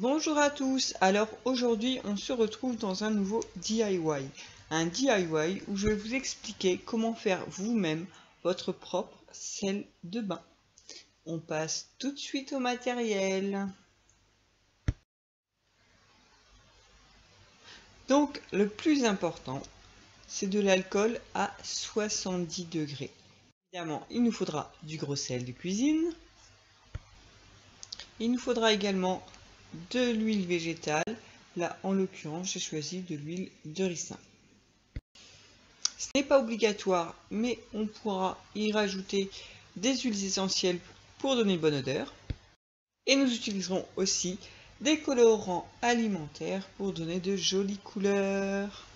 Bonjour à tous, alors aujourd'hui on se retrouve dans un nouveau DIY. Un DIY où je vais vous expliquer comment faire vous-même votre propre sel de bain. On passe tout de suite au matériel. Donc le plus important, c'est de l'alcool à 70 degrés. Évidemment, il nous faudra du gros sel de cuisine. Il nous faudra également de l'huile végétale. Là, en l'occurrence, j'ai choisi de l'huile de ricin. Ce n'est pas obligatoire, mais on pourra y rajouter des huiles essentielles pour donner une bonne odeur. Et nous utiliserons aussi des colorants alimentaires pour donner de jolies couleurs.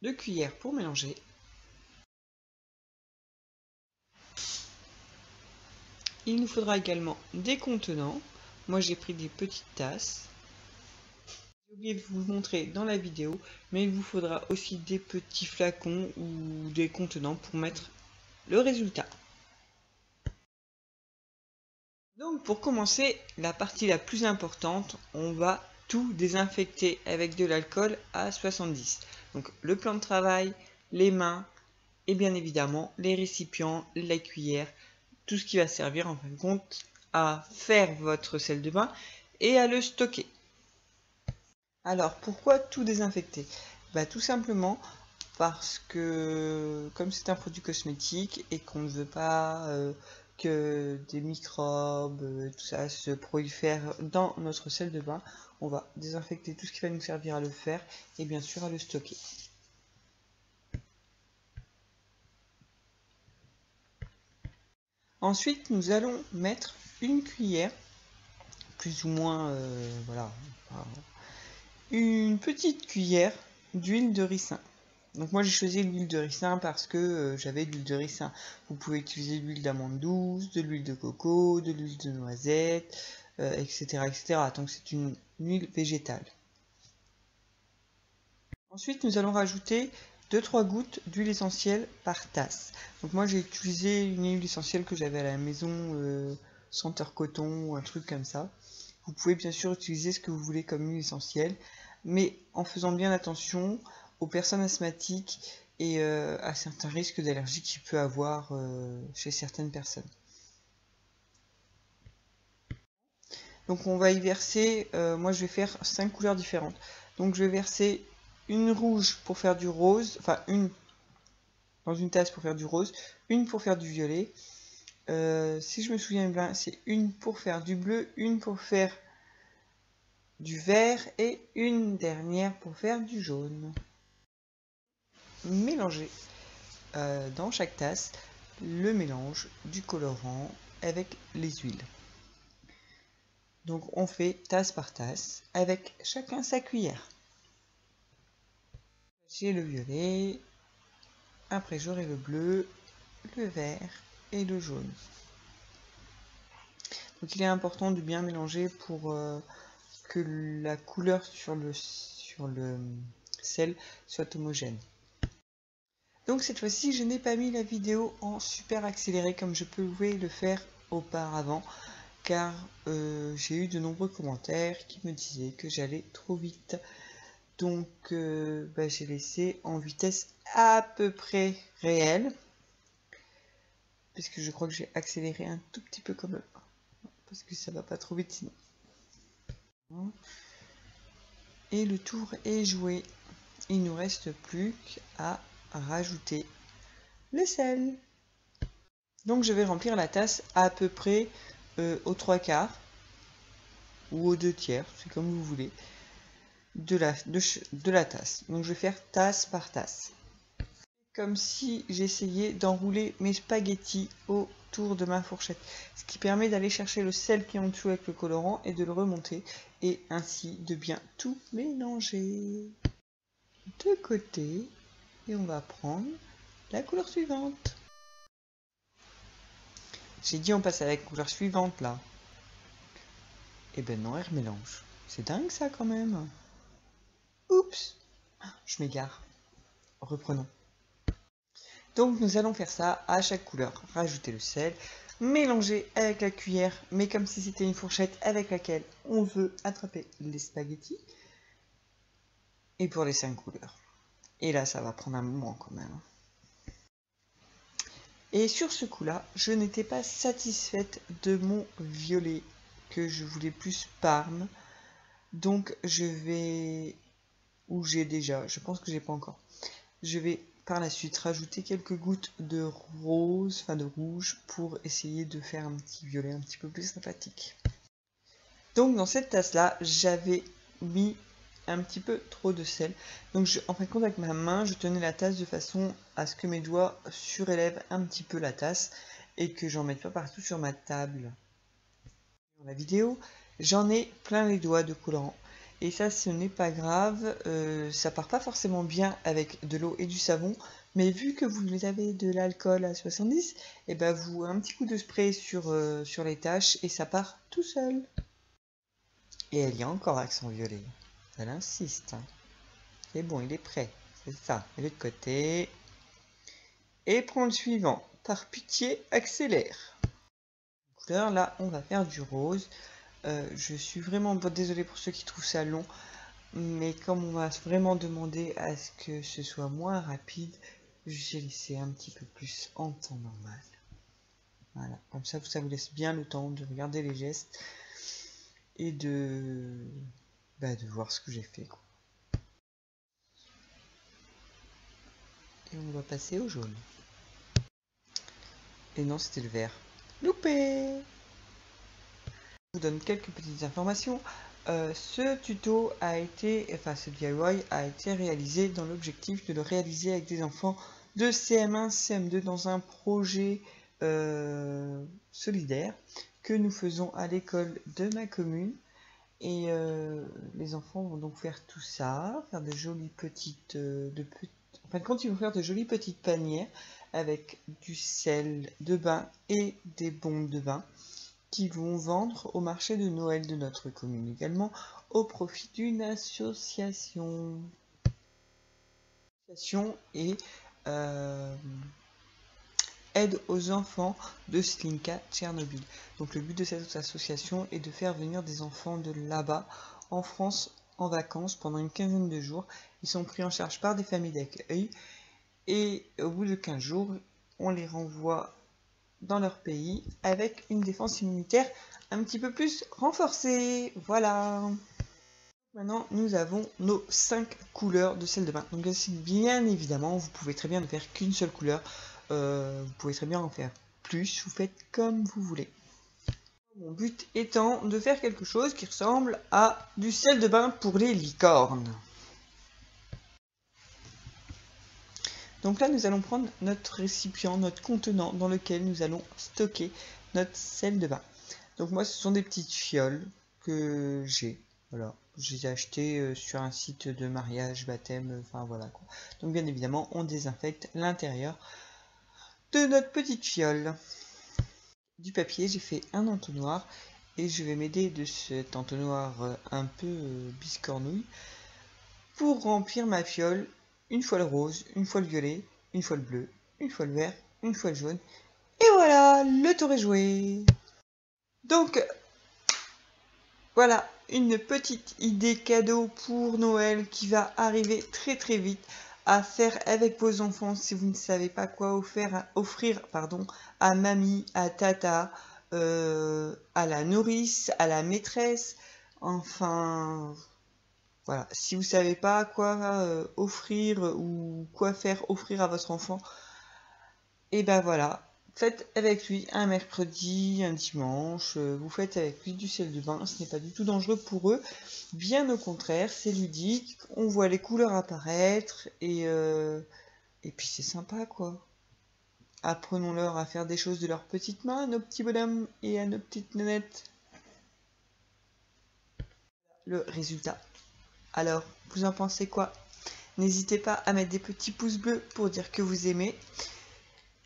2 cuillères pour mélanger. Il nous faudra également des contenants. Moi j'ai pris des petites tasses. J'ai oublié de vous le montrer dans la vidéo, mais il vous faudra aussi des petits flacons ou des contenants pour mettre le résultat. Donc pour commencer, la partie la plus importante, on va tout désinfecter avec de l'alcool à 70. Donc le plan de travail, les mains et bien évidemment les récipients, la cuillère, tout ce qui va servir en fin de compte à faire votre sel de bain et à le stocker. Alors pourquoi tout désinfecter? Tout simplement parce que comme c'est un produit cosmétique et qu'on ne veut pas que des microbes, tout ça se prolifère dans notre sel de bain, on va désinfecter tout ce qui va nous servir à le faire et bien sûr à le stocker. Ensuite, nous allons mettre une cuillère, plus ou moins, voilà, une petite cuillère d'huile de ricin. Donc moi j'ai choisi l'huile de ricin parce que j'avais de l'huile de ricin. Vous pouvez utiliser de l'huile d'amande douce, de l'huile de coco, de l'huile de noisette, etc., etc. Donc c'est une huile végétale. Ensuite nous allons rajouter 2-3 gouttes d'huile essentielle par tasse. Donc moi j'ai utilisé une huile essentielle que j'avais à la maison, senteur coton ou un truc comme ça. Vous pouvez bien sûr utiliser ce que vous voulez comme huile essentielle, mais en faisant bien attention aux personnes asthmatiques et à certains risques d'allergie qu'il peut avoir chez certaines personnes. Donc on va y verser, moi je vais faire 5 couleurs différentes. Donc je vais verser une rouge pour faire du rose, enfin une dans une tasse pour faire du rose, une pour faire du violet. Si je me souviens bien, c'est une pour faire du bleu, une pour faire du vert et une dernière pour faire du jaune. Mélanger dans chaque tasse le mélange du colorant avec les huiles. Donc on fait tasse par tasse avec chacun sa cuillère. J'ai le violet, après j'aurai le bleu, le vert et le jaune. Donc il est important de bien mélanger pour que la couleur sur le sel soit homogène. Donc cette fois-ci, je n'ai pas mis la vidéo en super accéléré comme je pouvais le faire auparavant, car j'ai eu de nombreux commentaires qui me disaient que j'allais trop vite. Donc j'ai laissé en vitesse à peu près réelle, puisque je crois que j'ai accéléré un tout petit peu quand même, parce que ça va pas trop vite sinon. Et le tour est joué. Il ne nous reste plus qu'à rajouter le sel. Donc je vais remplir la tasse à peu près aux 3/4 ou aux 2/3, c'est comme vous voulez, de la tasse. Donc je vais faire tasse par tasse. Comme si j'essayais d'enrouler mes spaghettis autour de ma fourchette. Ce qui permet d'aller chercher le sel qui est en dessous avec le colorant et de le remonter. Et ainsi de bien tout mélanger. De côté. Et on va prendre la couleur suivante. J'ai dit on passe à la couleur suivante là. Et ben non, elle remélange. C'est dingue ça quand même. Oups, je m'égare. Reprenons. Donc nous allons faire ça à chaque couleur. Rajouter le sel, mélanger avec la cuillère, mais comme si c'était une fourchette avec laquelle on veut attraper les spaghettis. Et pour les 5 couleurs. Et là, ça va prendre un moment quand même. Et sur ce coup-là, je n'étais pas satisfaite de mon violet, que je voulais plus Parme. Donc je vais, ou j'ai déjà, je pense que j'ai pas encore. Je vais par la suite rajouter quelques gouttes de rose, enfin de rouge, pour essayer de faire un petit violet un petit peu plus sympathique. Donc dans cette tasse-là, j'avais mis un petit peu trop de sel. Donc en fin de compte, avec ma main, je tenais la tasse de façon à ce que mes doigts surélèvent un petit peu la tasse et que j'en mette pas partout sur ma table. Dans la vidéo, j'en ai plein les doigts de colorant. Et ça, ce n'est pas grave, ça part pas forcément bien avec de l'eau et du savon, mais vu que vous avez de l'alcool à 70, et ben vous un petit coup de spray sur les taches et ça part tout seul. Et elle y a encore accent violet. Elle insiste. Hein. C'est bon, il est prêt. C'est ça. Et l'autre côté. Et prends le suivant. Par pitié, accélère. Couleur, là, on va faire du rose. Je suis vraiment désolée pour ceux qui trouvent ça long. Mais comme on m'a vraiment demandé à ce que ce soit moins rapide, j'ai laissé un petit peu plus en temps normal. Voilà. Comme ça vous laisse bien le temps de regarder les gestes. Et de voir ce que j'ai fait. Quoi. Et on va passer au jaune. Et non, c'était le vert. Loupé! Je vous donne quelques petites informations. Ce tuto a été, enfin ce DIY a été réalisé dans l'objectif de le réaliser avec des enfants de CM1, CM2 dans un projet solidaire que nous faisons à l'école de ma commune. Et les enfants vont donc faire tout ça, faire de jolies petites, en fin de compte, ils vont faire de jolies petites panières avec du sel de bain et des bombes de bain qui vont vendre au marché de Noël de notre commune également au profit d'une association. Et aide aux enfants de Slinka Tchernobyl. Donc le but de cette association est de faire venir des enfants de là-bas en France en vacances pendant une quinzaine de jours. Ils sont pris en charge par des familles d'accueil et au bout de 15 jours, on les renvoie dans leur pays avec une défense immunitaire un petit peu plus renforcée. Voilà. Maintenant, nous avons nos 5 couleurs de sel de bain. Donc bien évidemment, vous pouvez très bien ne faire qu'une seule couleur. Vous pouvez très bien en faire plus. Vous faites comme vous voulez. Mon but étant de faire quelque chose qui ressemble à du sel de bain pour les licornes. Donc là, nous allons prendre notre récipient, notre contenant dans lequel nous allons stocker notre sel de bain. Donc moi, ce sont des petites fioles que j'ai. Voilà, je les ai achetées sur un site de mariage, baptême, enfin voilà quoi. Donc bien évidemment, on désinfecte l'intérieur de notre petite fiole. Du papier, j'ai fait un entonnoir et je vais m'aider de cet entonnoir un peu biscornouille pour remplir ma fiole une fois le rose, une fois le violet, une fois le bleu, une fois le vert, une fois le jaune. Et voilà, le tour est joué. Donc, voilà, une petite idée cadeau pour Noël qui va arriver très très vite à faire avec vos enfants si vous ne savez pas quoi offrir à mamie, à tata, à la nourrice, à la maîtresse, enfin voilà, si vous ne savez pas quoi offrir ou quoi faire offrir à votre enfant, et ben voilà, faites avec lui un mercredi, un dimanche, vous faites avec lui du sel de bain, ce n'est pas du tout dangereux pour eux, bien au contraire, c'est ludique, on voit les couleurs apparaître et puis c'est sympa quoi. Apprenons-leur à faire des choses de leurs petites mains, à nos petits bonhommes et à nos petites nénettes. Le résultat. Alors, vous en pensez quoi? N'hésitez pas à mettre des petits pouces bleus pour dire que vous aimez.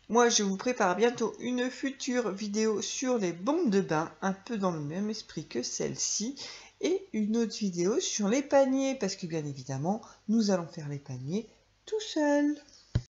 Moi, je vous prépare bientôt une future vidéo sur les bombes de bain, un peu dans le même esprit que celle-ci, et une autre vidéo sur les paniers, parce que bien évidemment, nous allons faire les paniers tout seuls.